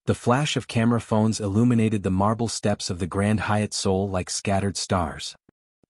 The flash of camera phones illuminated the marble steps of the Grand Hyatt Seoul like scattered stars.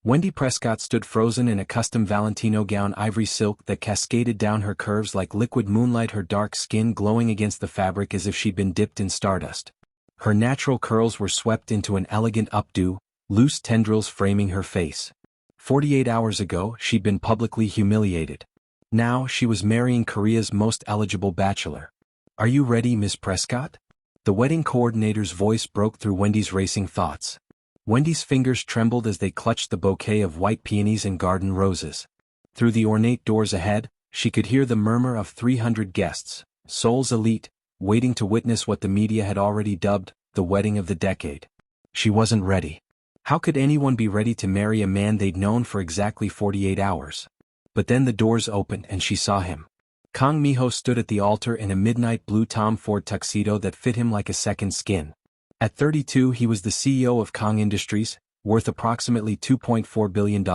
Wendy Prescott stood frozen in a custom Valentino gown, ivory silk that cascaded down her curves like liquid moonlight, her dark skin glowing against the fabric as if she'd been dipped in stardust. Her natural curls were swept into an elegant updo, loose tendrils framing her face. 48 hours ago, she'd been publicly humiliated. Now, she was marrying Korea's most eligible bachelor. "Are you ready, Miss Prescott?" The wedding coordinator's voice broke through Wendy's racing thoughts. Wendy's fingers trembled as they clutched the bouquet of white peonies and garden roses. Through the ornate doors ahead, she could hear the murmur of 300 guests, Seoul's elite, waiting to witness what the media had already dubbed the wedding of the decade. She wasn't ready. How could anyone be ready to marry a man they'd known for exactly 48 hours? But then the doors opened and she saw him. Kang Mi-ho stood at the altar in a midnight blue Tom Ford tuxedo that fit him like a second skin. At 32, he was the CEO of Kang Industries, worth approximately $2.4 billion,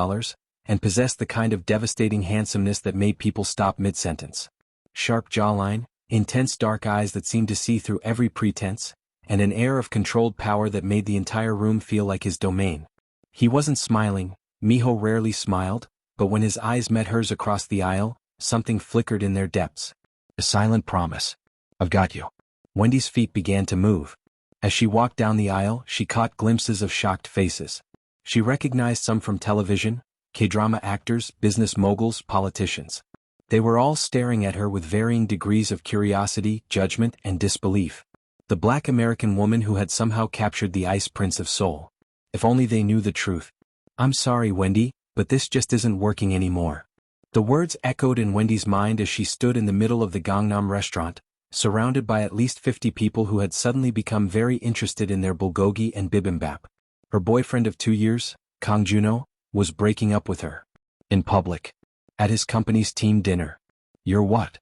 and possessed the kind of devastating handsomeness that made people stop mid-sentence. Sharp jawline, intense dark eyes that seemed to see through every pretense, and an air of controlled power that made the entire room feel like his domain. He wasn't smiling. Mi-ho rarely smiled, but when his eyes met hers across the aisle, something flickered in their depths. A silent promise. "I've got you." Wendy's feet began to move. As she walked down the aisle, she caught glimpses of shocked faces. She recognized some from television, K-drama actors, business moguls, politicians. They were all staring at her with varying degrees of curiosity, judgment, and disbelief. The black American woman who had somehow captured the Ice Prince of Seoul. If only they knew the truth. "I'm sorry, Wendy, but this just isn't working anymore." The words echoed in Wendy's mind as she stood in the middle of the Gangnam restaurant, surrounded by at least 50 people who had suddenly become very interested in their bulgogi and bibimbap. Her boyfriend of 2 years, Kang Juno, was breaking up with her. In public. At his company's team dinner. "You're what?"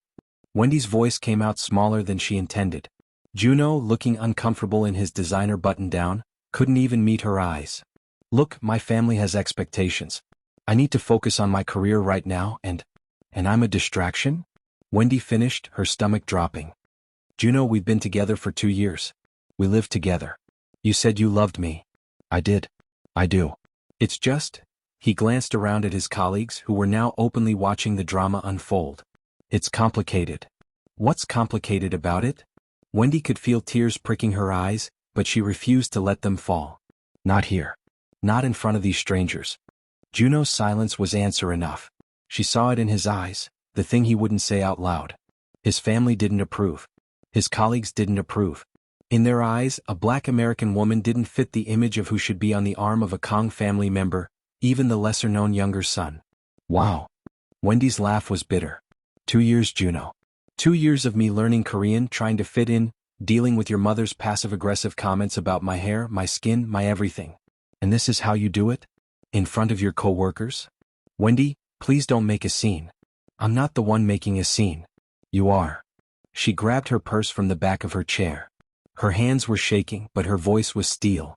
Wendy's voice came out smaller than she intended. Juno, looking uncomfortable in his designer button-down, couldn't even meet her eyes. "Look, my family has expectations. I need to focus on my career right now and I'm a distraction?" Wendy finished, her stomach dropping. "Juno, we've been together for 2 years. We lived together. You said you loved me." "I did. I do. It's just..." He glanced around at his colleagues who were now openly watching the drama unfold. "It's complicated." "What's complicated about it?" Wendy could feel tears pricking her eyes, but she refused to let them fall. "Not here. Not in front of these strangers." Juno's silence was answer enough. She saw it in his eyes, the thing he wouldn't say out loud. His family didn't approve. His colleagues didn't approve. In their eyes, a black American woman didn't fit the image of who should be on the arm of a Kang family member, even the lesser-known younger son. "Wow." Wendy's laugh was bitter. 2 years, Juno. 2 years of me learning Korean, trying to fit in, dealing with your mother's passive-aggressive comments about my hair, my skin, my everything. And this is how you do it? In front of your co-workers? "Wendy, please don't make a scene." "I'm not the one making a scene. You are." She grabbed her purse from the back of her chair. Her hands were shaking, but her voice was steel.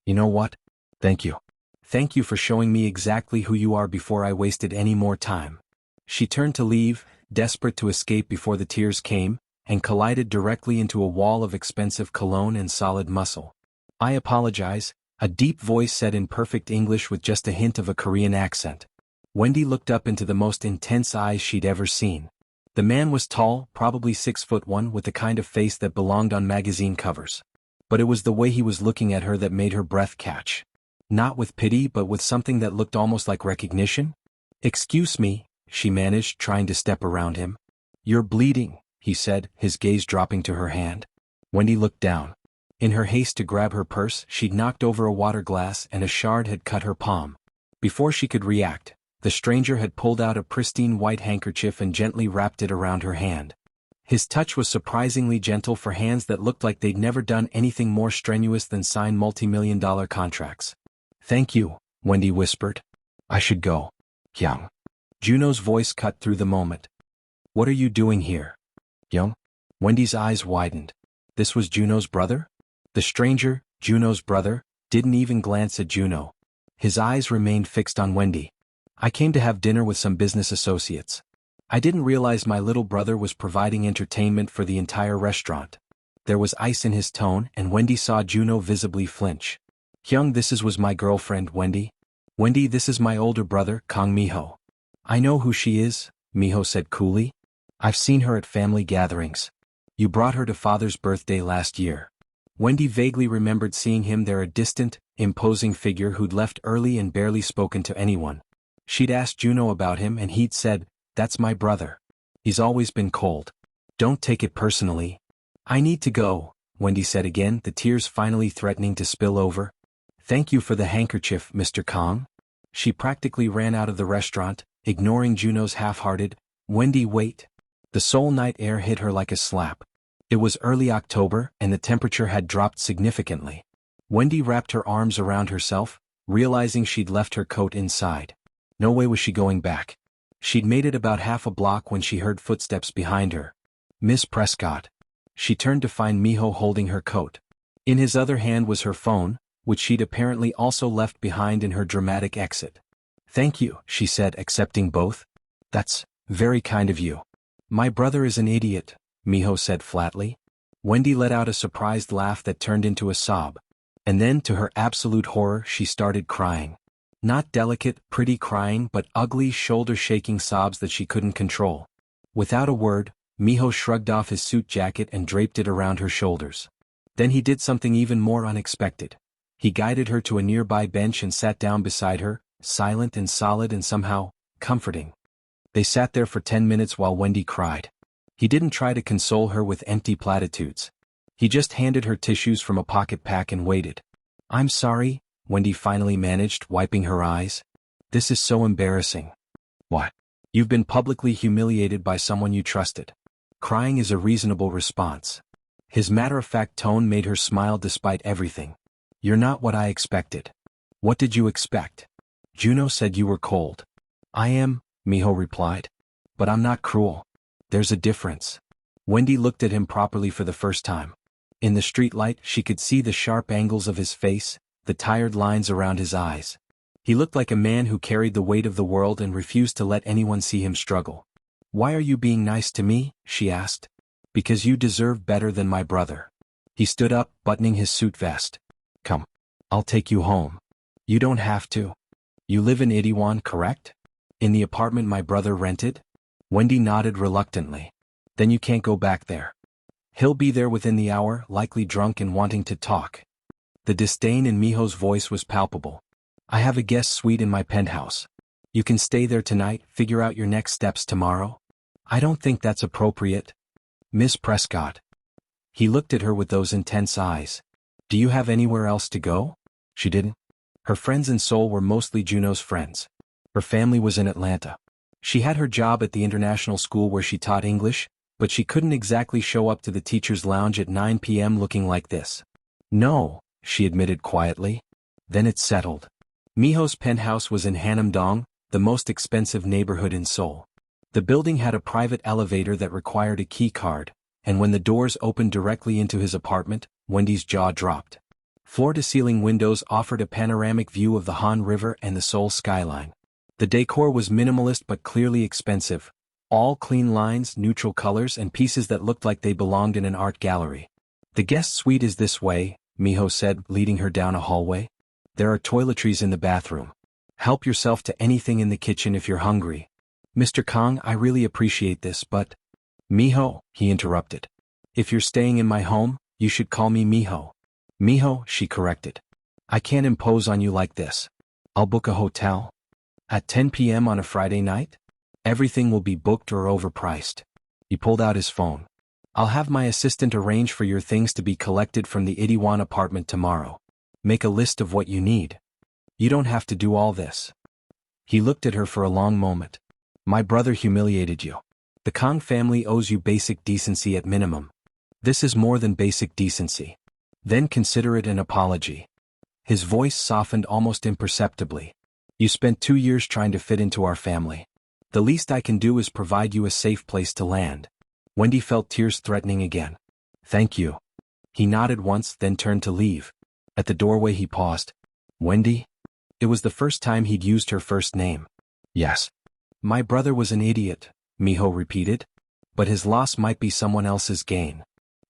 "You know what? Thank you. Thank you for showing me exactly who you are before I wasted any more time." She turned to leave, desperate to escape before the tears came, and collided directly into a wall of expensive cologne and solid muscle. "I apologize," a deep voice said in perfect English with just a hint of a Korean accent. Wendy looked up into the most intense eyes she'd ever seen. The man was tall, probably 6'1", with the kind of face that belonged on magazine covers. But it was the way he was looking at her that made her breath catch. Not with pity, but with something that looked almost like recognition. "Excuse me," she managed, trying to step around him. "You're bleeding," he said, his gaze dropping to her hand. Wendy looked down. In her haste to grab her purse, she'd knocked over a water glass and a shard had cut her palm. Before she could react, the stranger had pulled out a pristine white handkerchief and gently wrapped it around her hand. His touch was surprisingly gentle for hands that looked like they'd never done anything more strenuous than sign multi-million-dollar contracts. "Thank you," Wendy whispered. "I should go." "Hyung." Juno's voice cut through the moment. "What are you doing here?" "Hyung?" Wendy's eyes widened. This was Juno's brother? The stranger, Juno's brother, didn't even glance at Juno. His eyes remained fixed on Wendy. "I came to have dinner with some business associates. I didn't realize my little brother was providing entertainment for the entire restaurant." There was ice in his tone, and Wendy saw Juno visibly flinch. Hyung, this was my girlfriend, Wendy. Wendy, this is my older brother, Kang Miho. I know who she is, Miho said coolly. I've seen her at family gatherings. You brought her to father's birthday last year. Wendy vaguely remembered seeing him there, a distant, imposing figure who'd left early and barely spoken to anyone. She'd asked Juno about him and he'd said, "That's my brother. He's always been cold. Don't take it personally." "I need to go," Wendy said again, the tears finally threatening to spill over. "Thank you for the handkerchief, Mr. Kang." She practically ran out of the restaurant, ignoring Juno's half-hearted, "Wendy, wait." The Seoul night air hit her like a slap. It was early October, and the temperature had dropped significantly. Wendy wrapped her arms around herself, realizing she'd left her coat inside. No way was she going back. She'd made it about half a block when she heard footsteps behind her. "Miss Prescott." She turned to find Miho holding her coat. In his other hand was her phone, which she'd apparently also left behind in her dramatic exit. "Thank you," she said, accepting both. "That's very kind of you." "My brother is an idiot," Miho said flatly. Wendy let out a surprised laugh that turned into a sob. And then, to her absolute horror, she started crying. Not delicate, pretty crying, but ugly, shoulder-shaking sobs that she couldn't control. Without a word, Miho shrugged off his suit jacket and draped it around her shoulders. Then he did something even more unexpected. He guided her to a nearby bench and sat down beside her, silent and solid and somehow comforting. They sat there for 10 minutes while Wendy cried. He didn't try to console her with empty platitudes. He just handed her tissues from a pocket pack and waited. "I'm sorry," Wendy finally managed, wiping her eyes. "This is so embarrassing." "What? You've been publicly humiliated by someone you trusted. Crying is a reasonable response." His matter-of-fact tone made her smile despite everything. "You're not what I expected." "What did you expect?" "Juno said you were cold." "I am," Miho replied. "But I'm not cruel. There's a difference." Wendy looked at him properly for the first time. In the streetlight, she could see the sharp angles of his face, the tired lines around his eyes. He looked like a man who carried the weight of the world and refused to let anyone see him struggle. "Why are you being nice to me?" she asked. "Because you deserve better than my brother." He stood up, buttoning his suit vest. "Come. I'll take you home." "You don't have to. You live in Itaewon, correct? In the apartment my brother rented?" Wendy nodded reluctantly. "Then you can't go back there. He'll be there within the hour, likely drunk and wanting to talk." The disdain in Miho's voice was palpable. "I have a guest suite in my penthouse. You can stay there tonight, figure out your next steps tomorrow." "I don't think that's appropriate." "Miss Prescott." He looked at her with those intense eyes. "Do you have anywhere else to go?" She didn't. Her friends in Seoul were mostly Juno's friends. Her family was in Atlanta. She had her job at the international school where she taught English, but she couldn't exactly show up to the teacher's lounge at 9 p.m. looking like this. "No," she admitted quietly. Then it settled. Miho's penthouse was in Hanam-dong, the most expensive neighborhood in Seoul. The building had a private elevator that required a key card, and when the doors opened directly into his apartment, Wendy's jaw dropped. Floor-to-ceiling windows offered a panoramic view of the Han River and the Seoul skyline. The decor was minimalist but clearly expensive. All clean lines, neutral colors, and pieces that looked like they belonged in an art gallery. "The guest suite is this way," Miho said, leading her down a hallway. "There are toiletries in the bathroom. Help yourself to anything in the kitchen if you're hungry." "Mr. Kang, I really appreciate this, but—" "Miho," he interrupted. "If you're staying in my home, you should call me Miho." "Miho," she corrected. "I can't impose on you like this. I'll book a hotel." "At 10 p.m. on a Friday night? Everything will be booked or overpriced." He pulled out his phone. "I'll have my assistant arrange for your things to be collected from the Itaewon apartment tomorrow. Make a list of what you need. You don't have to do all this." He looked at her for a long moment. "My brother humiliated you. The Kang family owes you basic decency at minimum. This is more than basic decency. Then consider it an apology." His voice softened almost imperceptibly. "You spent 2 years trying to fit into our family. The least I can do is provide you a safe place to land." Wendy felt tears threatening again. "Thank you." He nodded once, then turned to leave. At the doorway he paused. "Wendy?" It was the first time he'd used her first name. "Yes." "My brother was an idiot," Miho repeated. "But his loss might be someone else's gain.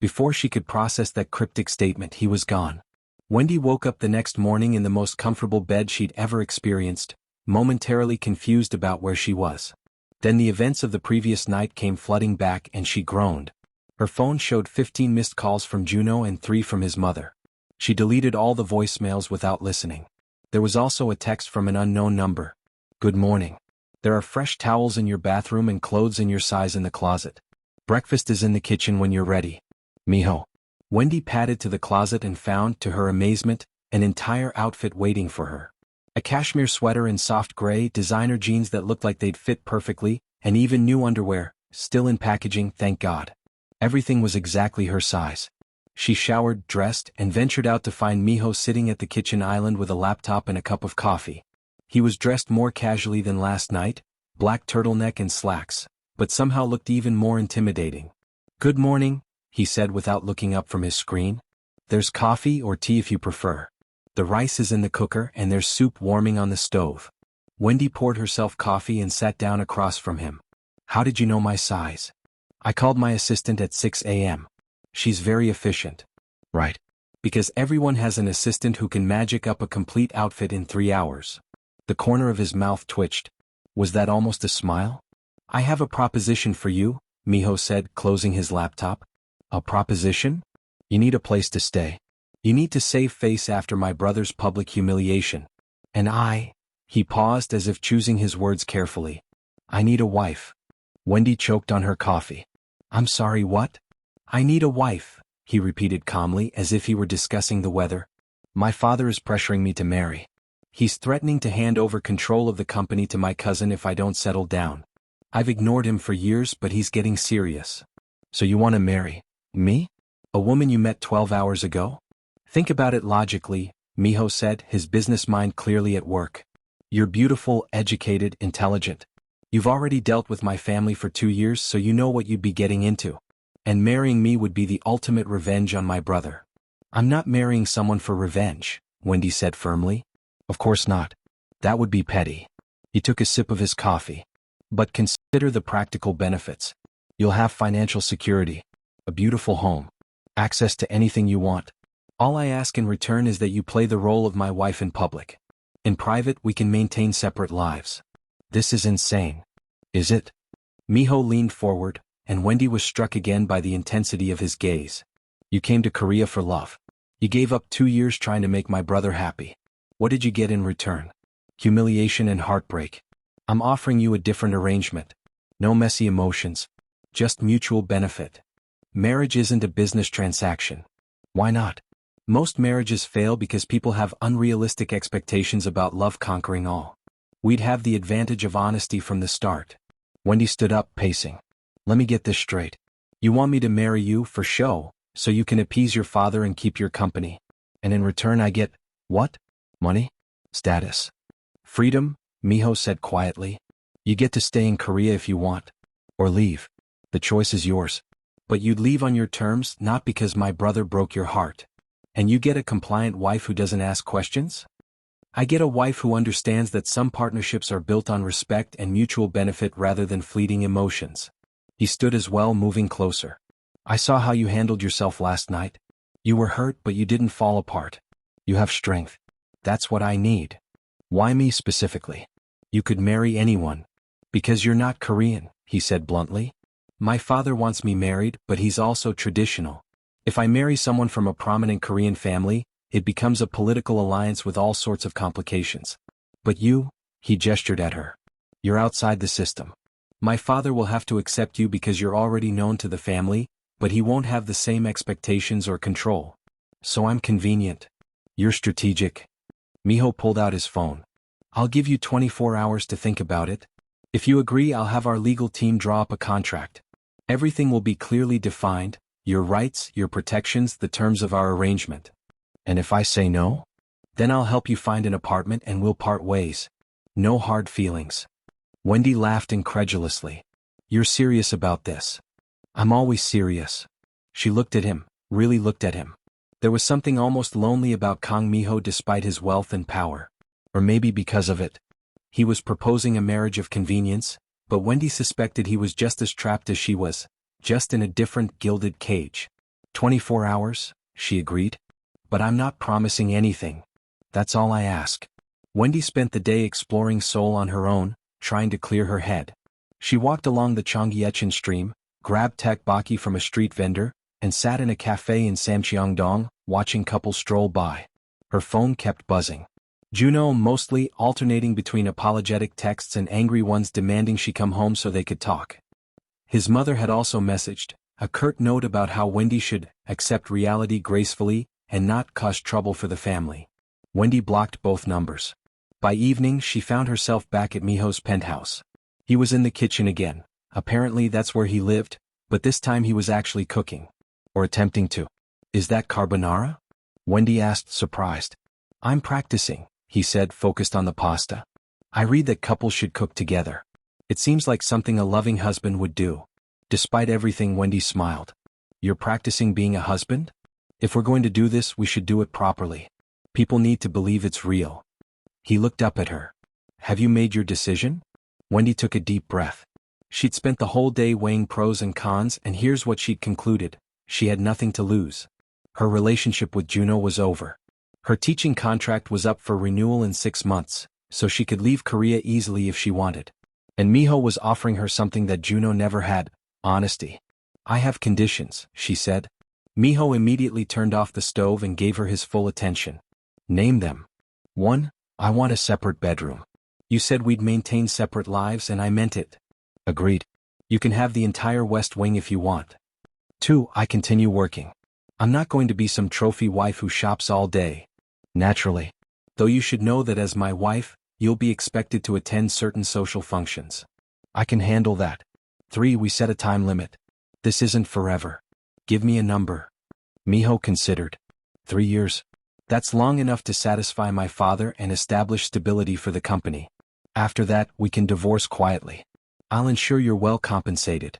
Before she could process that cryptic statement, he was gone. Wendy woke up the next morning in the most comfortable bed she'd ever experienced, momentarily confused about where she was. Then the events of the previous night came flooding back and she groaned. Her phone showed 15 missed calls from Juno and 3 from his mother. She deleted all the voicemails without listening. There was also a text from an unknown number. Good morning. There are fresh towels in your bathroom and clothes in your size in the closet. Breakfast is in the kitchen when you're ready. Miho. Wendy padded to the closet and found, to her amazement, an entire outfit waiting for her. A cashmere sweater in soft gray, designer jeans that looked like they'd fit perfectly, and even new underwear, still in packaging, thank God. Everything was exactly her size. She showered, dressed, and ventured out to find Miho sitting at the kitchen island with a laptop and a cup of coffee. He was dressed more casually than last night, black turtleneck and slacks, but somehow looked even more intimidating. Good morning, he said without looking up from his screen. There's coffee or tea if you prefer. The rice is in the cooker and there's soup warming on the stove. Wendy poured herself coffee and sat down across from him. How did you know my size? I called my assistant at 6 a.m. She's very efficient. Right. Because everyone has an assistant who can magic up a complete outfit in 3 hours. The corner of his mouth twitched. Was that almost a smile? I have a proposition for you, Miho said, closing his laptop. A proposition? You need a place to stay. You need to save face after my brother's public humiliation. And he paused as if choosing his words carefully. I need a wife. Wendy choked on her coffee. I'm sorry, what? I need a wife, he repeated calmly as if he were discussing the weather. My father is pressuring me to marry. He's threatening to hand over control of the company to my cousin if I don't settle down. I've ignored him for years, but he's getting serious. So you want to marry me? A woman you met 12 hours ago? Think about it logically, Miho said, his business mind clearly at work. You're beautiful, educated, intelligent. You've already dealt with my family for 2 years, so you know what you'd be getting into. And marrying me would be the ultimate revenge on my brother. I'm not marrying someone for revenge, Wendy said firmly. Of course not. That would be petty. He took a sip of his coffee. But consider the practical benefits. You'll have financial security, a beautiful home, access to anything you want. All I ask in return is that you play the role of my wife in public. In private, we can maintain separate lives. This is insane. Is it? Miho leaned forward, and Wendy was struck again by the intensity of his gaze. You came to Korea for love. You gave up 2 years trying to make my brother happy. What did you get in return? Humiliation and heartbreak. I'm offering you a different arrangement. No messy emotions. Just mutual benefit. Marriage isn't a business transaction. Why not? Most marriages fail because people have unrealistic expectations about love conquering all. We'd have the advantage of honesty from the start. Wendy stood up, pacing. Let me get this straight. You want me to marry you for show, so you can appease your father and keep your company. And in return I get, what? Money? Status? Freedom? Miho said quietly. You get to stay in Korea if you want. Or leave. The choice is yours. But you'd leave on your terms, not because my brother broke your heart. And you get a compliant wife who doesn't ask questions? I get a wife who understands that some partnerships are built on respect and mutual benefit rather than fleeting emotions. He stood as well, moving closer. I saw how you handled yourself last night. You were hurt, but you didn't fall apart. You have strength. That's what I need. Why me specifically? You could marry anyone. Because you're not Korean, he said bluntly. My father wants me married, but he's also traditional. If I marry someone from a prominent Korean family, it becomes a political alliance with all sorts of complications. But you, he gestured at her. You're outside the system. My father will have to accept you because you're already known to the family, but he won't have the same expectations or control. So I'm convenient. You're strategic. Miho pulled out his phone. I'll give you 24 hours to think about it. If you agree, I'll have our legal team draw up a contract. Everything will be clearly defined, your rights, your protections, the terms of our arrangement. And if I say no? Then I'll help you find an apartment and we'll part ways. No hard feelings. Wendy laughed incredulously. You're serious about this? I'm always serious. She looked at him, really looked at him. There was something almost lonely about Kang Miho despite his wealth and power. Or maybe because of it. He was proposing a marriage of convenience, but Wendy suspected he was just as trapped as she was, just in a different gilded cage. 24 hours, she agreed. But I'm not promising anything. That's all I ask. Wendy spent the day exploring Seoul on her own, trying to clear her head. She walked along the Cheonggyecheon stream, grabbed tteokbokki from a street vendor, and sat in a cafe in Samcheongdong, watching couples stroll by. Her phone kept buzzing. Juno mostly alternating between apologetic texts and angry ones demanding she come home so they could talk. His mother had also messaged, a curt note about how Wendy should accept reality gracefully and not cause trouble for the family. Wendy blocked both numbers. By evening she found herself back at Miho's penthouse. He was in the kitchen again. Apparently that's where he lived, but this time he was actually cooking. Or attempting to. Is that carbonara? Wendy asked, surprised. I'm practicing, he said, focused on the pasta. I read that couples should cook together. It seems like something a loving husband would do. Despite everything, Wendy smiled. You're practicing being a husband? If we're going to do this, we should do it properly. People need to believe it's real. He looked up at her. Have you made your decision? Wendy took a deep breath. She'd spent the whole day weighing pros and cons, and here's what she'd concluded. She had nothing to lose. Her relationship with Juno was over. Her teaching contract was up for renewal in 6 months, so she could leave Korea easily if she wanted. And Miho was offering her something that Juno never had, honesty. I have conditions, she said. Miho immediately turned off the stove and gave her his full attention. Name them. 1. I want a separate bedroom. You said we'd maintain separate lives and I meant it. Agreed. You can have the entire West Wing if you want. 2. I continue working. I'm not going to be some trophy wife who shops all day. Naturally. Though you should know that as my wife, you'll be expected to attend certain social functions. I can handle that. 3. We set a time limit. This isn't forever. Give me a number. Miho considered. 3 years. That's long enough to satisfy my father and establish stability for the company. After that, we can divorce quietly. I'll ensure you're well compensated.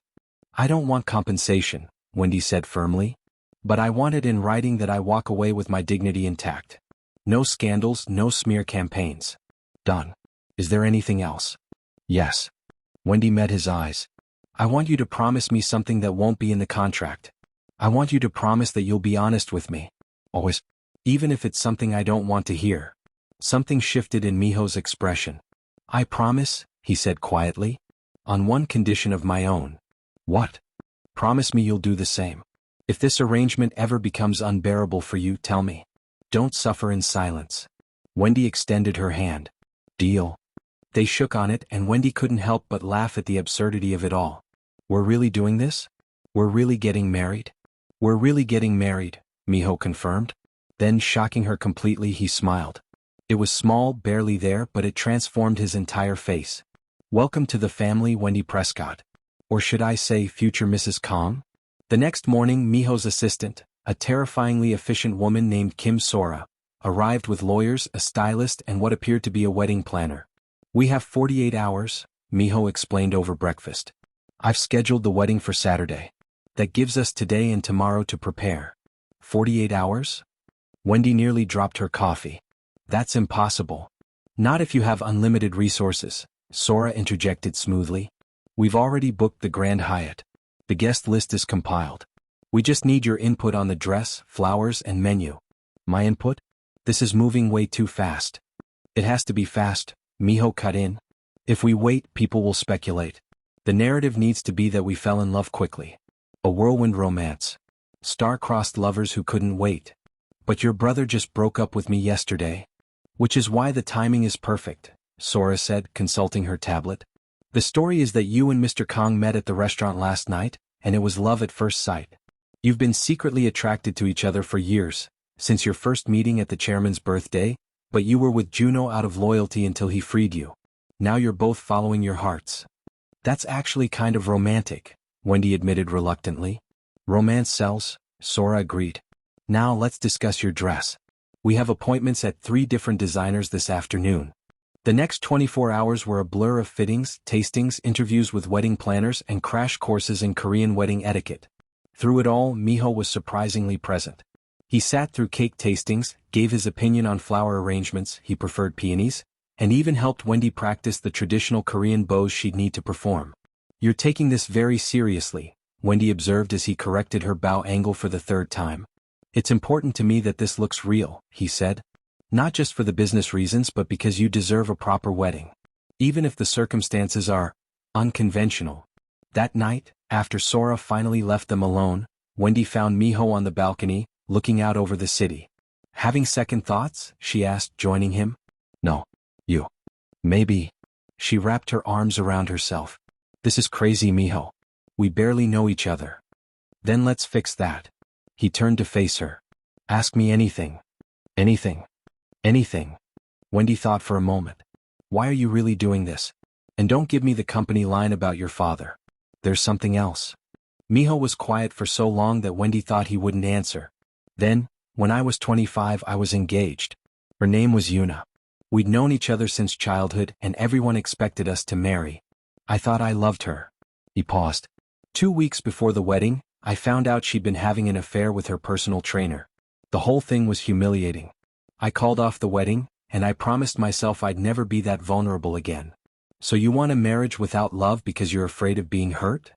I don't want compensation, Wendy said firmly. But I want it in writing that I walk away with my dignity intact. No scandals, no smear campaigns. Done. Is there anything else? Yes. Wendy met his eyes. I want you to promise me something that won't be in the contract. I want you to promise that you'll be honest with me. Always. Even if it's something I don't want to hear. Something shifted in Miho's expression. I promise, he said quietly. On one condition of my own. What? Promise me you'll do the same. If this arrangement ever becomes unbearable for you, tell me. Don't suffer in silence. Wendy extended her hand. Deal. They shook on it and Wendy couldn't help but laugh at the absurdity of it all. We're really doing this? We're really getting married? We're really getting married, Miho confirmed. Then, shocking her completely, he smiled. It was small, barely there, but it transformed his entire face. Welcome to the family, Wendy Prescott. Or should I say future Mrs. Kong? The next morning, Miho's assistant, a terrifyingly efficient woman named Kim Sora, arrived with lawyers, a stylist, and what appeared to be a wedding planner. We have 48 hours, Miho explained over breakfast. I've scheduled the wedding for Saturday. That gives us today and tomorrow to prepare. 48 hours? Wendy nearly dropped her coffee. That's impossible. Not if you have unlimited resources, Sora interjected smoothly. We've already booked the Grand Hyatt. The guest list is compiled. We just need your input on the dress, flowers, and menu. My input? This is moving way too fast. It has to be fast, Miho cut in. If we wait, people will speculate. The narrative needs to be that we fell in love quickly. A whirlwind romance. Star-crossed lovers who couldn't wait. But your brother just broke up with me yesterday. Which is why the timing is perfect, Sora said, consulting her tablet. The story is that you and Mr. Kong met at the restaurant last night, and it was love at first sight. You've been secretly attracted to each other for years, since your first meeting at the chairman's birthday, but you were with Juno out of loyalty until he freed you. Now you're both following your hearts. That's actually kind of romantic, Wendy admitted reluctantly. Romance sells, Sora agreed. Now let's discuss your dress. We have appointments at 3 different designers this afternoon. The next 24 hours were a blur of fittings, tastings, interviews with wedding planners, and crash courses in Korean wedding etiquette. Through it all, Miho was surprisingly present. He sat through cake tastings, gave his opinion on flower arrangements, he preferred peonies, and even helped Wendy practice the traditional Korean bows she'd need to perform. You're taking this very seriously, Wendy observed as he corrected her bow angle for the third time. It's important to me that this looks real, he said. Not just for the business reasons but because you deserve a proper wedding. Even if the circumstances are unconventional. That night, after Sora finally left them alone, Wendy found Miho on the balcony, looking out over the city. Having second thoughts? She asked, joining him. No. You. Maybe. She wrapped her arms around herself. This is crazy, Miho. We barely know each other. Then let's fix that. He turned to face her. Ask me anything. Anything. Anything. Wendy thought for a moment. Why are you really doing this? And don't give me the company line about your father. There's something else. Miho was quiet for so long that Wendy thought he wouldn't answer. Then, when I was 25, I was engaged. Her name was Yuna. We'd known each other since childhood and everyone expected us to marry. I thought I loved her. He paused. 2 weeks before the wedding, I found out she'd been having an affair with her personal trainer. The whole thing was humiliating. I called off the wedding, and I promised myself I'd never be that vulnerable again. So you want a marriage without love because you're afraid of being hurt?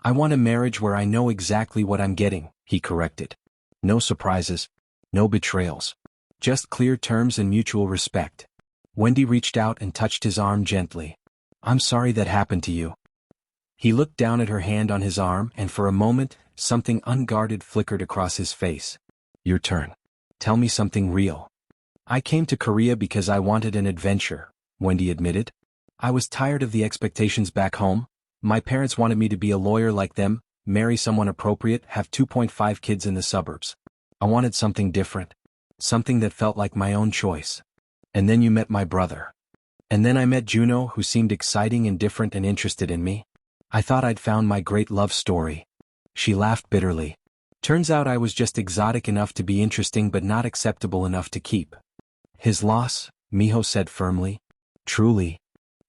I want a marriage where I know exactly what I'm getting, he corrected. No surprises. No betrayals. Just clear terms and mutual respect. Wendy reached out and touched his arm gently. I'm sorry that happened to you. He looked down at her hand on his arm and for a moment, something unguarded flickered across his face. Your turn. Tell me something real. I came to Korea because I wanted an adventure, Wendy admitted. I was tired of the expectations back home. My parents wanted me to be a lawyer like them, marry someone appropriate, have 2.5 kids in the suburbs. I wanted something different. Something that felt like my own choice. And then you met my brother. And then I met Juno, who seemed exciting and different and interested in me. I thought I'd found my great love story. She laughed bitterly. Turns out I was just exotic enough to be interesting but not acceptable enough to keep. His loss, Miho said firmly. Truly.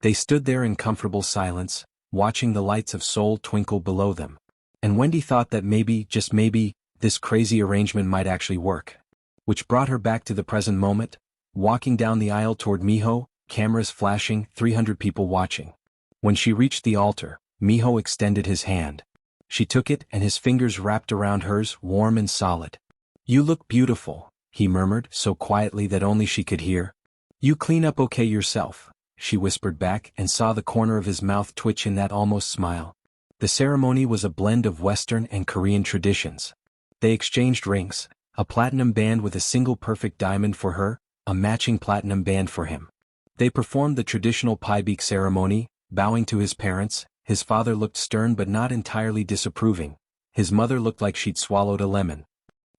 They stood there in comfortable silence, watching the lights of Seoul twinkle below them. And Wendy thought that maybe, just maybe, this crazy arrangement might actually work. Which brought her back to the present moment, walking down the aisle toward Miho, cameras flashing, 300 people watching. When she reached the altar, Miho extended his hand. She took it and his fingers wrapped around hers, warm and solid. You look beautiful, he murmured so quietly that only she could hear. You clean up okay yourself, she whispered back and saw the corner of his mouth twitch in that almost smile. The ceremony was a blend of Western and Korean traditions. They exchanged rings, a platinum band with a single perfect diamond for her, a matching platinum band for him. They performed the traditional piebeak ceremony, bowing to his parents. His father looked stern but not entirely disapproving. His mother looked like she'd swallowed a lemon.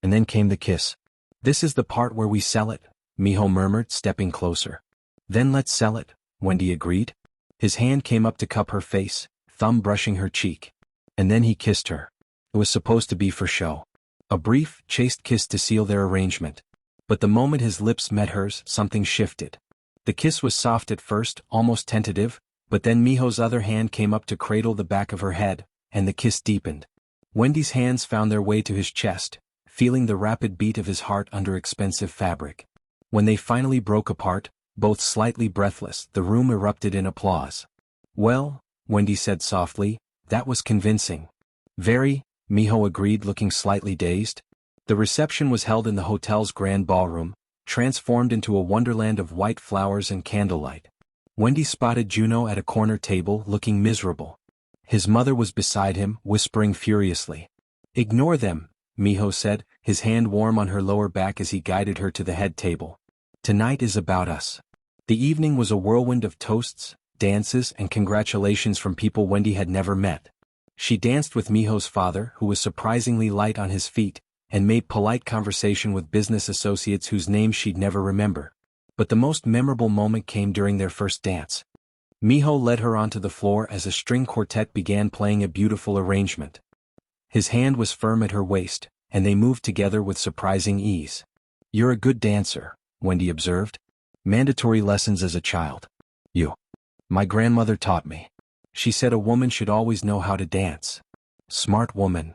And then came the kiss. This is the part where we sell it, Miho murmured, stepping closer. Then let's sell it, Wendy agreed. His hand came up to cup her face, thumb brushing her cheek. And then he kissed her. It was supposed to be for show. A brief, chaste kiss to seal their arrangement. But the moment his lips met hers, something shifted. The kiss was soft at first, almost tentative, but then Miho's other hand came up to cradle the back of her head, and the kiss deepened. Wendy's hands found their way to his chest, feeling the rapid beat of his heart under expensive fabric. When they finally broke apart, both slightly breathless, the room erupted in applause. Well, Wendy said softly, that was convincing. Very, Miho agreed, looking slightly dazed. The reception was held in the hotel's grand ballroom, transformed into a wonderland of white flowers and candlelight. Wendy spotted Juno at a corner table, looking miserable. His mother was beside him, whispering furiously. Ignore them, Miho said, his hand warm on her lower back as he guided her to the head table. Tonight is about us. The evening was a whirlwind of toasts, dances, and congratulations from people Wendy had never met. She danced with Miho's father, who was surprisingly light on his feet, and made polite conversation with business associates whose names she'd never remember. But the most memorable moment came during their first dance. Miho led her onto the floor as a string quartet began playing a beautiful arrangement. His hand was firm at her waist, and they moved together with surprising ease. You're a good dancer, Wendy observed. Mandatory lessons as a child. You. My grandmother taught me. She said a woman should always know how to dance. Smart woman.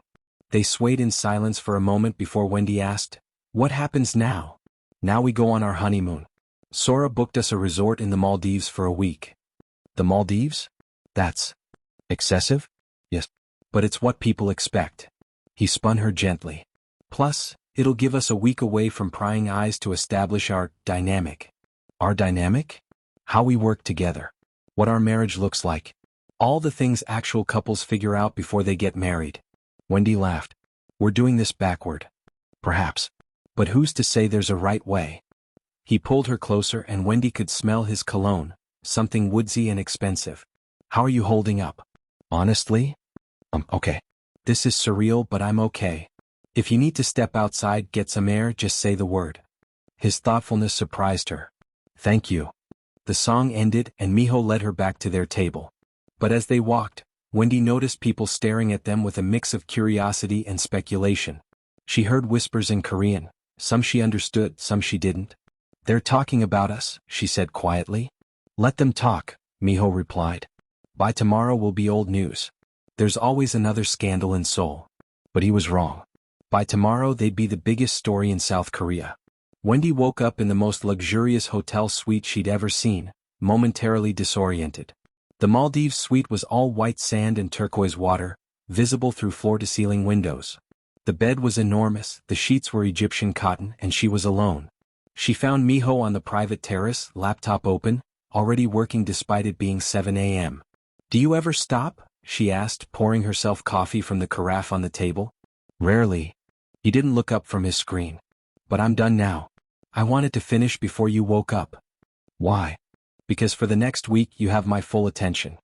They swayed in silence for a moment before Wendy asked, what happens now? Now we go on our honeymoon. Sora booked us a resort in the Maldives for a week. The Maldives? That's excessive? Yes. But it's what people expect. He spun her gently. Plus, it'll give us a week away from prying eyes to establish our dynamic. Our dynamic? How we work together. What our marriage looks like. All the things actual couples figure out before they get married. Wendy laughed. We're doing this backward. Perhaps. But who's to say there's a right way? He pulled her closer and Wendy could smell his cologne, something woodsy and expensive. How are you holding up? Honestly? Okay. This is surreal, but I'm okay. If you need to step outside, get some air, just say the word. His thoughtfulness surprised her. Thank you. The song ended and Miho led her back to their table. But as they walked, Wendy noticed people staring at them with a mix of curiosity and speculation. She heard whispers in Korean, some she understood, some she didn't. They're talking about us, she said quietly. Let them talk, Miho replied. By tomorrow will be old news. There's always another scandal in Seoul. But he was wrong. By tomorrow they'd be the biggest story in South Korea. Wendy woke up in the most luxurious hotel suite she'd ever seen, momentarily disoriented. The Maldives suite was all white sand and turquoise water, visible through floor-to-ceiling windows. The bed was enormous, the sheets were Egyptian cotton, and she was alone. She found Miho on the private terrace, laptop open, already working despite it being 7 a.m. Do you ever stop? She asked, pouring herself coffee from the carafe on the table. Rarely. He didn't look up from his screen. But I'm done now. I wanted to finish before you woke up. Why? Because for the next week you have my full attention.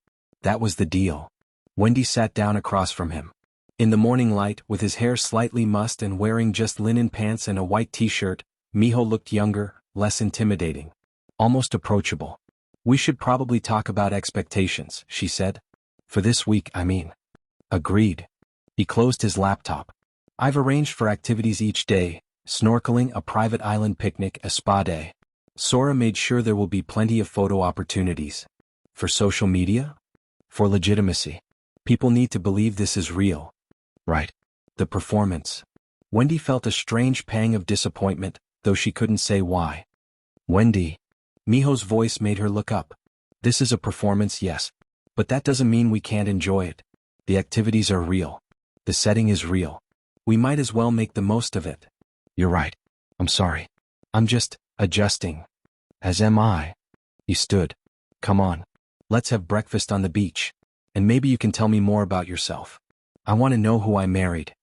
That was the deal. Wendy sat down across from him. In the morning light, with his hair slightly mussed and wearing just linen pants and a white t-shirt, Miho looked younger, less intimidating. Almost approachable. We should probably talk about expectations, she said. For this week, I mean. Agreed. He closed his laptop. I've arranged for activities each day, snorkeling, a private island picnic, a spa day. Sora made sure there will be plenty of photo opportunities. For social media? For legitimacy. People need to believe this is real. Right. The performance. Wendy felt a strange pang of disappointment, though she couldn't say why. Wendy. Miho's voice made her look up. This is a performance, yes. But that doesn't mean we can't enjoy it. The activities are real. The setting is real. We might as well make the most of it. You're right. I'm sorry. I'm just adjusting. As am I. He stood. Come on. Let's have breakfast on the beach. And maybe you can tell me more about yourself. I want to know who I married.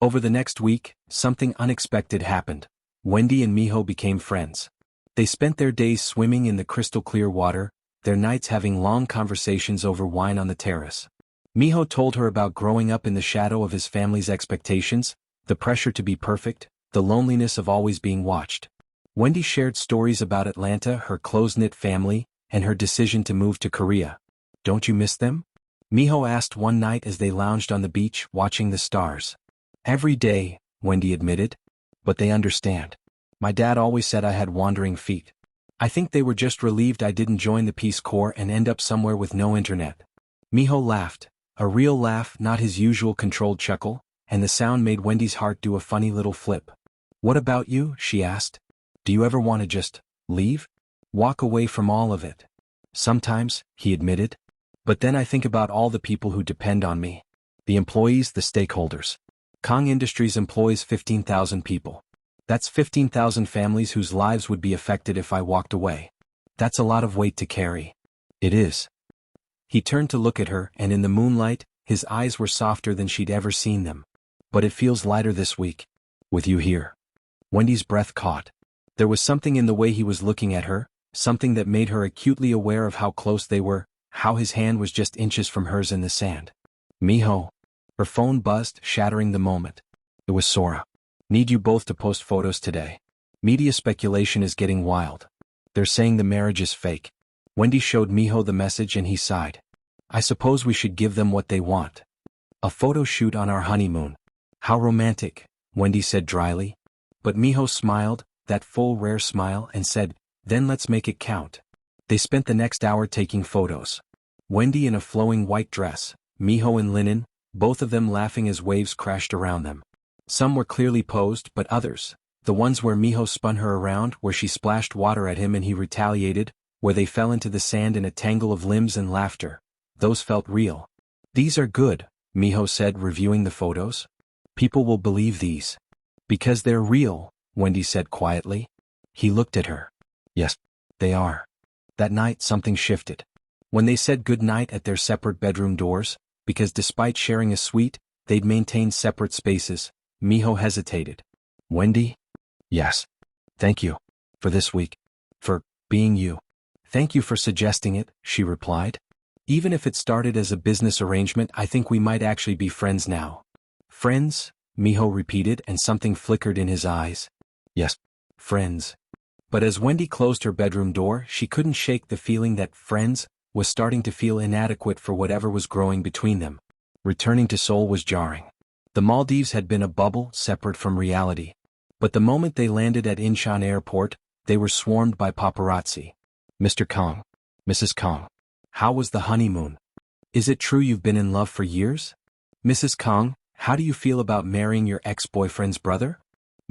Over the next week, something unexpected happened. Wendy and Miho became friends. They spent their days swimming in the crystal clear water, their nights having long conversations over wine on the terrace. Miho told her about growing up in the shadow of his family's expectations, the pressure to be perfect, the loneliness of always being watched. Wendy shared stories about Atlanta, her close-knit family, and her decision to move to Korea. Don't you miss them? Miho asked one night as they lounged on the beach, watching the stars. Every day, Wendy admitted. But they understand. My dad always said I had wandering feet. I think they were just relieved I didn't join the Peace Corps and end up somewhere with no internet. Miho laughed, a real laugh, not his usual controlled chuckle, and the sound made Wendy's heart do a funny little flip. What about you? She asked. Do you ever want to just leave? Walk away from all of it? Sometimes, he admitted. But then I think about all the people who depend on me. The employees, the stakeholders. Kong Industries employs 15,000 people. That's 15,000 families whose lives would be affected if I walked away. That's a lot of weight to carry. It is. He turned to look at her, and in the moonlight, his eyes were softer than she'd ever seen them. But it feels lighter this week. With you here. Wendy's breath caught. There was something in the way he was looking at her, something that made her acutely aware of how close they were, how his hand was just inches from hers in the sand. Miho. Her phone buzzed, shattering the moment. It was Sora. Need you both to post photos today. Media speculation is getting wild. They're saying the marriage is fake. Wendy showed Miho the message and he sighed. I suppose we should give them what they want. A photo shoot on our honeymoon. How romantic, Wendy said dryly. But Miho smiled, that full rare smile, and said, then let's make it count. They spent the next hour taking photos. Wendy in a flowing white dress, Miho in linen, both of them laughing as waves crashed around them. Some were clearly posed, but others, the ones where Miho spun her around, where she splashed water at him and he retaliated, where they fell into the sand in a tangle of limbs and laughter, those felt real. These are good, Miho said, reviewing the photos. People will believe these. Because they're real, Wendy said quietly. He looked at her. Yes, they are. That night something shifted. When they said goodnight at their separate bedroom doors, because despite sharing a suite, they'd maintained separate spaces, Miho hesitated. Wendy? Yes. Thank you. For this week. For being you. Thank you for suggesting it, she replied. Even if it started as a business arrangement, I think we might actually be friends now. Friends? Miho repeated, and something flickered in his eyes. Yes. Friends. But as Wendy closed her bedroom door, she couldn't shake the feeling that friends was starting to feel inadequate for whatever was growing between them. Returning to Seoul was jarring. The Maldives had been a bubble separate from reality. But the moment they landed at Incheon Airport, they were swarmed by paparazzi. Mr. Kong. Mrs. Kong. How was the honeymoon? Is it true you've been in love for years? Mrs. Kong, how do you feel about marrying your ex-boyfriend's brother?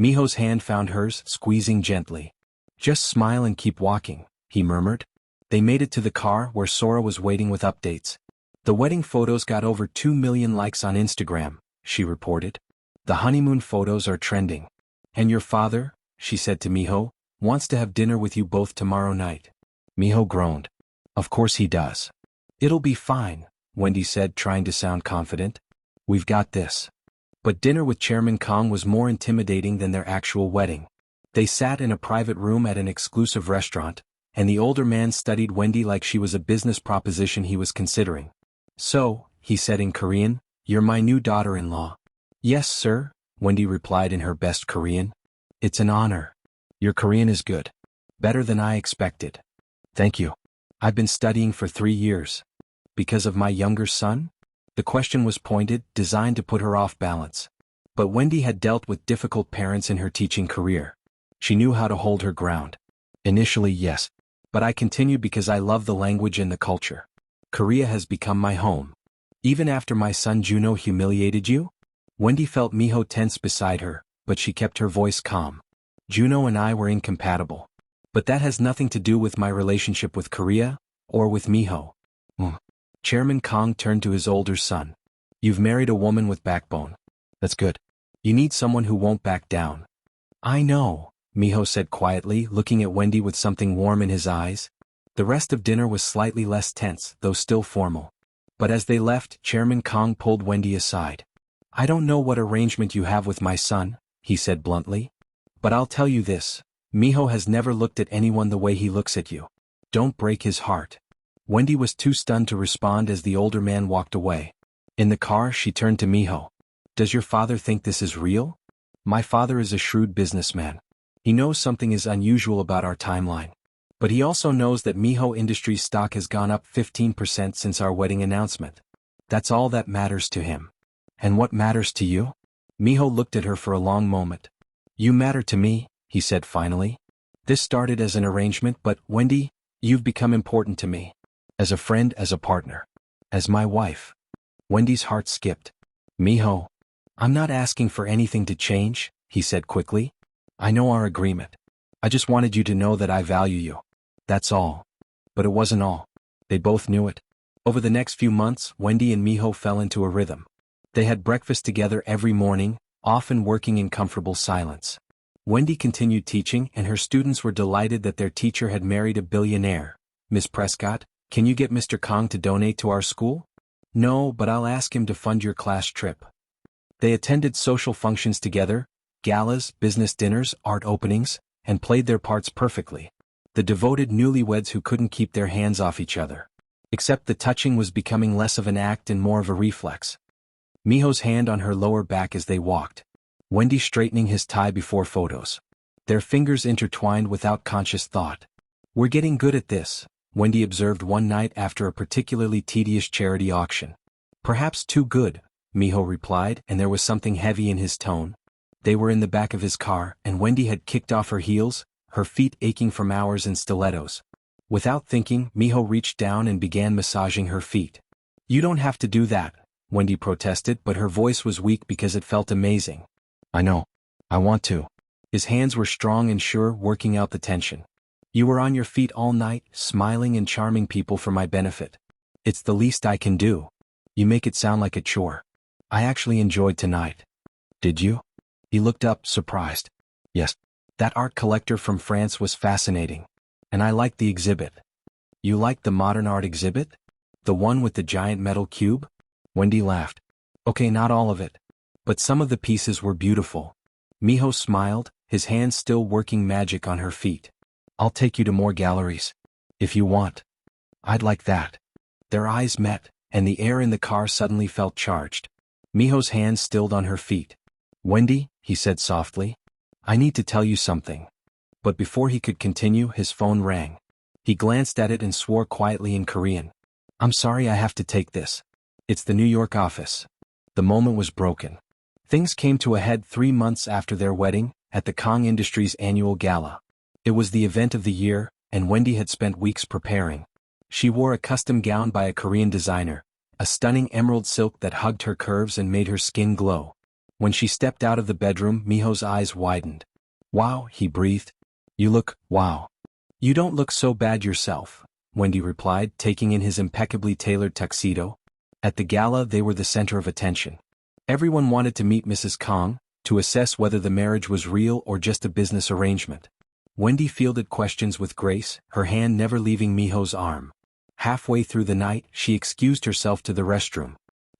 Miho's hand found hers, squeezing gently. Just smile and keep walking, he murmured. They made it to the car where Sora was waiting with updates. The wedding photos got over 2 million likes on Instagram, she reported. The honeymoon photos are trending. And your father, she said to Miho, wants to have dinner with you both tomorrow night. Miho groaned. Of course he does. It'll be fine, Wendy said, trying to sound confident. We've got this. But dinner with Chairman Kong was more intimidating than their actual wedding. They sat in a private room at an exclusive restaurant, and the older man studied Wendy like she was a business proposition he was considering. So, he said in Korean, you're my new daughter-in-law. Yes, sir, Wendy replied in her best Korean. It's an honor. Your Korean is good. Better than I expected. Thank you. I've been studying for 3 years. Because of my younger son? The question was pointed, designed to put her off balance. But Wendy had dealt with difficult parents in her teaching career. She knew how to hold her ground. Initially, yes. But I continued because I love the language and the culture. Korea has become my home. Even after my son Juno humiliated you? Wendy felt Miho tense beside her, but she kept her voice calm. Juno and I were incompatible. But that has nothing to do with my relationship with Korea, or with Miho. Chairman Kong turned to his older son. You've married a woman with backbone. That's good. You need someone who won't back down. I know, Miho said quietly, looking at Wendy with something warm in his eyes. The rest of dinner was slightly less tense, though still formal. But as they left, Chairman Kong pulled Wendy aside. I don't know what arrangement you have with my son, he said bluntly. But I'll tell you this, Miho has never looked at anyone the way he looks at you. Don't break his heart. Wendy was too stunned to respond as the older man walked away. In the car, she turned to Miho. Does your father think this is real? My father is a shrewd businessman. He knows something is unusual about our timeline. But he also knows that Miho Industries stock has gone up 15% since our wedding announcement. That's all that matters to him. And what matters to you? Miho looked at her for a long moment. You matter to me, he said finally. This started as an arrangement, but Wendy, you've become important to me. As a friend, as a partner. As my wife. Wendy's heart skipped. Miho. I'm not asking for anything to change, he said quickly. I know our agreement. I just wanted you to know that I value you. That's all. But it wasn't all. They both knew it. Over the next few months, Wendy and Miho fell into a rhythm. They had breakfast together every morning, often working in comfortable silence. Wendy continued teaching, and her students were delighted that their teacher had married a billionaire. Miss Prescott, can you get Mr. Kong to donate to our school? No, but I'll ask him to fund your class trip. They attended social functions together, galas, business dinners, art openings, and played their parts perfectly. The devoted newlyweds who couldn't keep their hands off each other. Except the touching was becoming less of an act and more of a reflex. Miho's hand on her lower back as they walked. Wendy straightening his tie before photos. Their fingers intertwined without conscious thought. We're getting good at this, Wendy observed one night after a particularly tedious charity auction. Perhaps too good, Miho replied, and there was something heavy in his tone. They were in the back of his car, and Wendy had kicked off her heels, her feet aching from hours in stilettos. Without thinking, Miho reached down and began massaging her feet. You don't have to do that, Wendy protested, but her voice was weak because it felt amazing. I know. I want to. His hands were strong and sure, working out the tension. You were on your feet all night, smiling and charming people for my benefit. It's the least I can do. You make it sound like a chore. I actually enjoyed tonight. Did you? He looked up, surprised. Yes. That art collector from France was fascinating. And I liked the exhibit. You liked the modern art exhibit? The one with the giant metal cube? Wendy laughed. Okay, not all of it. But some of the pieces were beautiful. Miho smiled, his hands still working magic on her feet. I'll take you to more galleries. If you want. I'd like that. Their eyes met, and the air in the car suddenly felt charged. Miho's hands stilled on her feet. Wendy, he said softly. I need to tell you something. But before he could continue, his phone rang. He glanced at it and swore quietly in Korean. I'm sorry I have to take this. It's the New York office. The moment was broken. Things came to a head 3 months after their wedding, at the Kong Industries annual gala. It was the event of the year, and Wendy had spent weeks preparing. She wore a custom gown by a Korean designer, a stunning emerald silk that hugged her curves and made her skin glow. When she stepped out of the bedroom, Miho's eyes widened. Wow, he breathed. You look, wow. You don't look so bad yourself, Wendy replied, taking in his impeccably tailored tuxedo. At the gala, they were the center of attention. Everyone wanted to meet Mrs. Kong, to assess whether the marriage was real or just a business arrangement. Wendy fielded questions with grace, her hand never leaving Miho's arm. Halfway through the night, she excused herself to the restroom.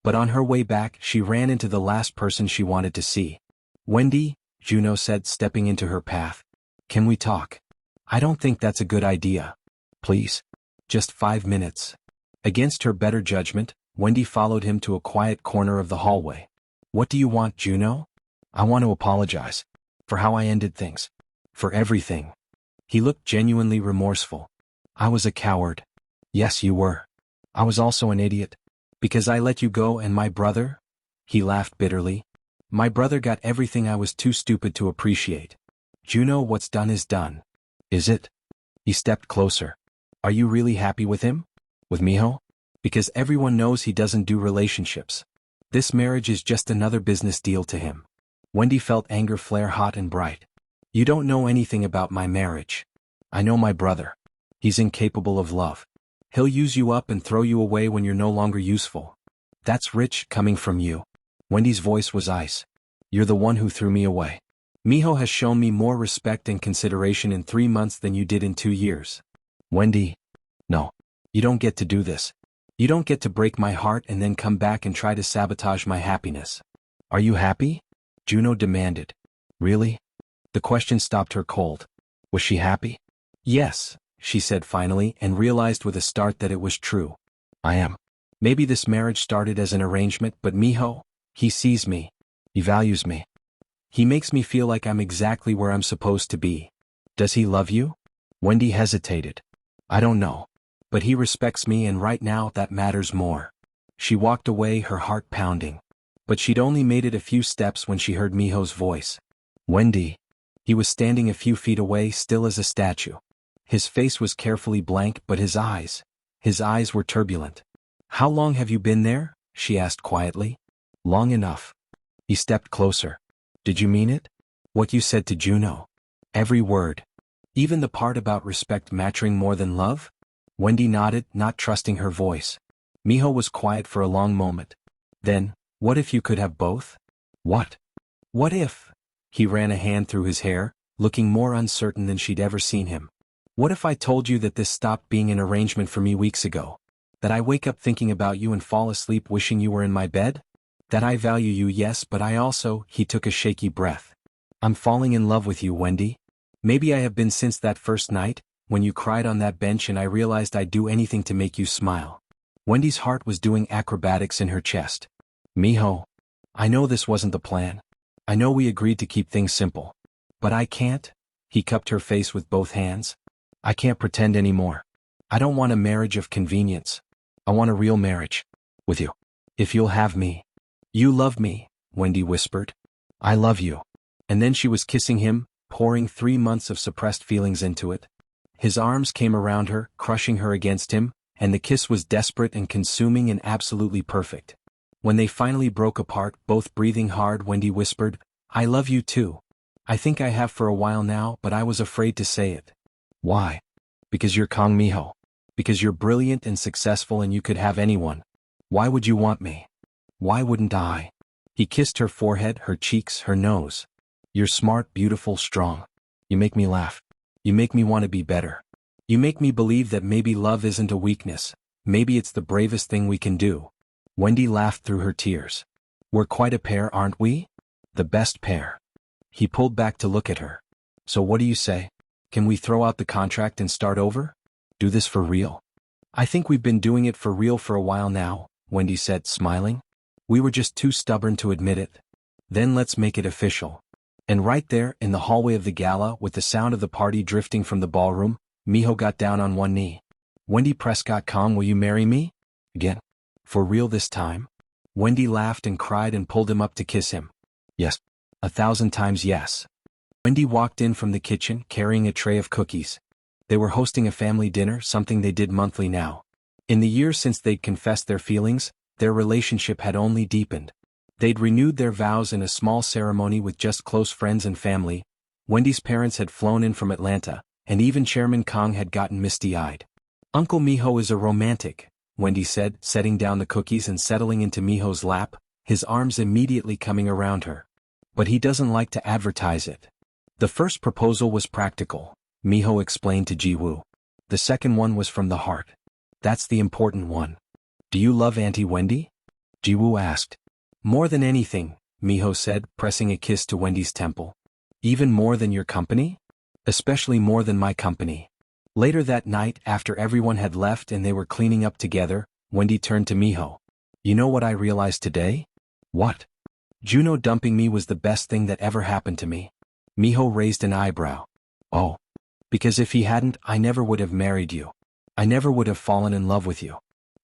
But on her way back, she ran into the last person she wanted to see. Wendy, Juno said, stepping into her path. Can we talk? I don't think that's a good idea. Please. Just 5 minutes. Against her better judgment, Wendy followed him to a quiet corner of the hallway. What do you want, Juno? I want to apologize. For how I ended things. For everything. He looked genuinely remorseful. I was a coward. Yes, you were. I was also an idiot. Because I let you go and my brother? He laughed bitterly. My brother got everything I was too stupid to appreciate. Juno, what's done is done. Is it? He stepped closer. Are you really happy with him? With Miho? Because everyone knows he doesn't do relationships. This marriage is just another business deal to him. Wendy felt anger flare hot and bright. You don't know anything about my marriage. I know my brother. He's incapable of love. He'll use you up and throw you away when you're no longer useful. That's rich coming from you. Wendy's voice was ice. You're the one who threw me away. Miho has shown me more respect and consideration in 3 months than you did in 2 years. Wendy. No. You don't get to do this. You don't get to break my heart and then come back and try to sabotage my happiness. Are you happy? Juno demanded. Really? The question stopped her cold. Was she happy? Yes, she said finally, and realized with a start that it was true. I am. Maybe this marriage started as an arrangement, but Miho, he sees me. He values me. He makes me feel like I'm exactly where I'm supposed to be. Does he love you? Wendy hesitated. I don't know. But he respects me, and right now that matters more. She walked away, her heart pounding. But she'd only made it a few steps when she heard Miho's voice. Wendy. He was standing a few feet away, still as a statue. His face was carefully blank, but his eyes were turbulent. How long have you been there? She asked quietly. Long enough. He stepped closer. Did you mean it? What you said to Juno? Every word. Even the part about respect mattering more than love? Wendy nodded, not trusting her voice. Miho was quiet for a long moment. Then, what if you could have both? What? What if? He ran a hand through his hair, looking more uncertain than she'd ever seen him. What if I told you that this stopped being an arrangement for me weeks ago? That I wake up thinking about you and fall asleep wishing you were in my bed? That I value you, yes, but I also, he took a shaky breath. I'm falling in love with you, Wendy. Maybe I have been since that first night, when you cried on that bench and I realized I'd do anything to make you smile. Wendy's heart was doing acrobatics in her chest. Miho. I know this wasn't the plan. I know we agreed to keep things simple. But I can't. He cupped her face with both hands. I can't pretend anymore. I don't want a marriage of convenience. I want a real marriage. With you. If you'll have me. You love me, Wendy whispered. I love you. And then she was kissing him, pouring 3 months of suppressed feelings into it. His arms came around her, crushing her against him, and the kiss was desperate and consuming and absolutely perfect. When they finally broke apart, both breathing hard, Wendy whispered, I love you too. I think I have for a while now, but I was afraid to say it. Why? Because you're Kong Miho. Because you're brilliant and successful and you could have anyone. Why would you want me? Why wouldn't I? He kissed her forehead, her cheeks, her nose. You're smart, beautiful, strong. You make me laugh. You make me want to be better. You make me believe that maybe love isn't a weakness, maybe it's the bravest thing we can do. Wendy laughed through her tears. We're quite a pair, aren't we? The best pair. He pulled back to look at her. So what do you say? Can we throw out the contract and start over? Do this for real? I think we've been doing it for real for a while now, Wendy said, smiling. We were just too stubborn to admit it. Then let's make it official. And right there, in the hallway of the gala, with the sound of the party drifting from the ballroom, Miho got down on one knee. Wendy Prescott Kong, will you marry me? Again. For real this time? Wendy laughed and cried and pulled him up to kiss him. Yes. 1,000 times yes. Wendy walked in from the kitchen, carrying a tray of cookies. They were hosting a family dinner, something they did monthly now. In the years since they'd confessed their feelings, their relationship had only deepened. They'd renewed their vows in a small ceremony with just close friends and family. Wendy's parents had flown in from Atlanta, and even Chairman Kong had gotten misty-eyed. Uncle Miho is a romantic, Wendy said, setting down the cookies and settling into Miho's lap, his arms immediately coming around her. But he doesn't like to advertise it. The first proposal was practical, Miho explained to Jiwoo. The second one was from the heart. That's the important one. Do you love Auntie Wendy? Jiwoo asked. More than anything, Miho said, pressing a kiss to Wendy's temple. Even more than your company? Especially more than my company. Later that night, after everyone had left and they were cleaning up together, Wendy turned to Miho. You know what I realized today? What? Juno dumping me was the best thing that ever happened to me. Miho raised an eyebrow. Oh. Because if he hadn't, I never would have married you. I never would have fallen in love with you.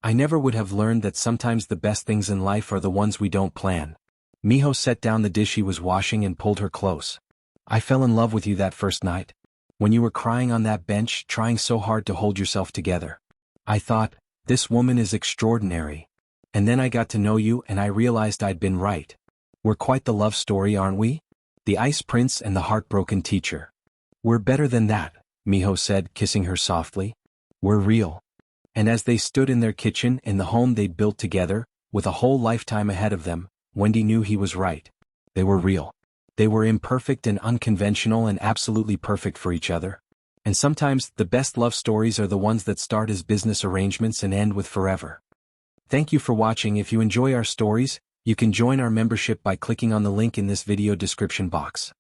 I never would have learned that sometimes the best things in life are the ones we don't plan. Miho set down the dish he was washing and pulled her close. I fell in love with you that first night. When you were crying on that bench, trying so hard to hold yourself together. I thought, this woman is extraordinary. And then I got to know you and I realized I'd been right. We're quite the love story, aren't we? The Ice Prince and the Heartbroken Teacher. We're better than that, Miho said, kissing her softly. We're real. And as they stood in their kitchen in the home they'd built together, with a whole lifetime ahead of them, Wendy knew he was right. They were real. They were imperfect and unconventional and absolutely perfect for each other. And sometimes, the best love stories are the ones that start as business arrangements and end with forever. Thank you for watching. If you enjoy our stories, you can join our membership by clicking on the link in this video description box.